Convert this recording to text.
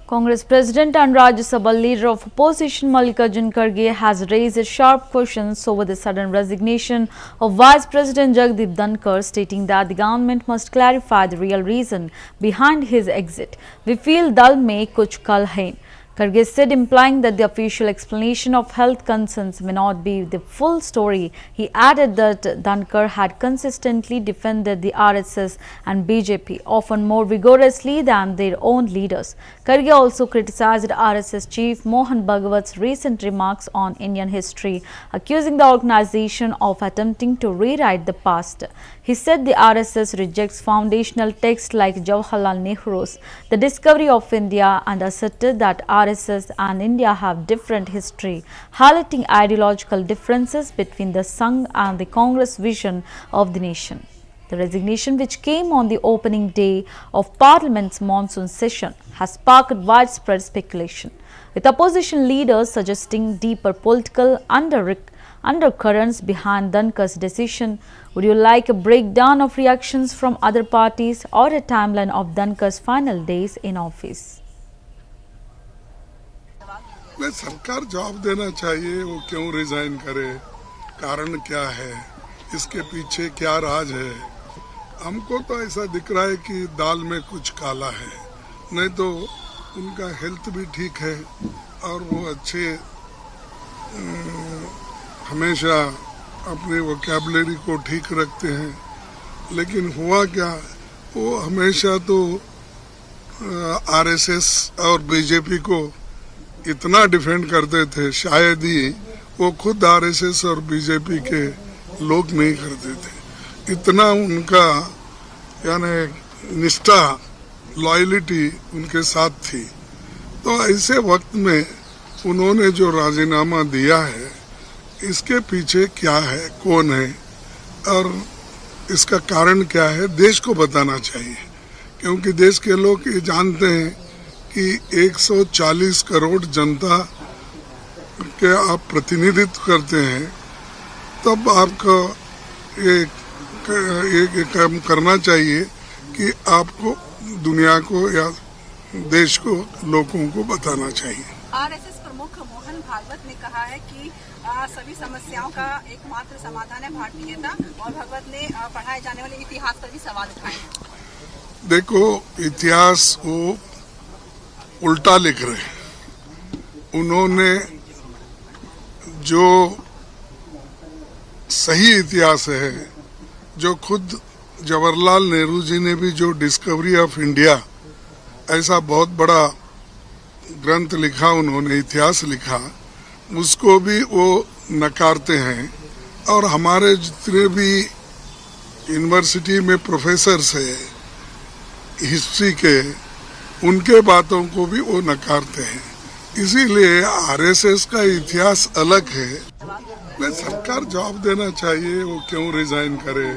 Congress President and Rajya Sabha Leader of Opposition Mallikarjun Kharge has raised sharp questions over the sudden resignation of Vice President Jagdeep Dhankar, stating that the government must clarify the real reason behind his exit. We feel dal mein kuch kal hai. Kharge said, implying that the official explanation of health concerns may not be the full story. He added that Dhankar had consistently defended the RSS and BJP, often more vigorously than their own leaders. Kharge also criticized RSS chief Mohan Bhagwat's recent remarks on Indian history, accusing the organization of attempting to rewrite the past. He said the RSS rejects foundational texts like Jawaharlal Nehru's The Discovery of India and asserted that RSS and India have different history, highlighting ideological differences between the Sangh and the Congress vision of the nation. The resignation, which came on the opening day of Parliament's monsoon session, has sparked widespread speculation, with opposition leaders suggesting deeper political undercurrents behind Dhankar's decision. Would you like a breakdown of reactions from other parties or a timeline of Dhankar's final days in office? सरकार जवाब देना चाहिए, वो क्यों resign करे, कारण क्या है, इसके पीछे क्या राज है। हमको तो ऐसा दिख रहा है कि दाल में कुछ काला है, नहीं तो उनका हेल्थ भी ठीक है और वो अच्छे हमेशा अपने वोकैबुलरी को ठीक रखते हैं। लेकिन हुआ क्या, वो हमेशा तो आरएसएस और बीजेपी को इतना डिफेंड करते थे, शायद ही वो खुद आरएसएस और बीजेपी के लोग नहीं करते थे। इतना उनका यानी निष्ठा, लॉयल्टी उनके साथ थी। तो ऐसे वक्त में उन्होंने जो राजीनामा दिया है, इसके पीछे क्या है, कौन है और इसका कारण क्या है, देश को बताना चाहिए। क्योंकि देश के लोग ये जानते हैं कि 140 करोड़ जनता के आप प्रतिनिधित्व करते हैं, तब आपको ये काम करना चाहिए कि आपको दुनिया को या देश को, लोगों को बताना चाहिए। आरएसएस प्रमुख मोहन भागवत ने कहा है कि सभी समस्याओं का एकमात्र समाधान है भारतीयता, और भागवत ने पढ़ाए जाने वाले इतिहास पर भी सवाल उठाए हैं। देखो, इतिहास वो उल्टा लिख रहे हैं। उन्होंने जो सही इतिहास है, जो खुद जवाहरलाल नेहरू जी ने भी जो डिस्कवरी ऑफ इंडिया ऐसा बहुत बड़ा ग्रंथ लिखा, उन्होंने इतिहास लिखा, उसको भी वो नकारते हैं। और हमारे जितने भी यूनिवर्सिटी में प्रोफेसर्स हैं हिस्ट्री के, उनके बातों को भी वो नकारते हैं। इसीलिए आरएसएस का इतिहास अलग है। सरकार जवाब देना चाहिए, वो क्यों रिजाइन करे,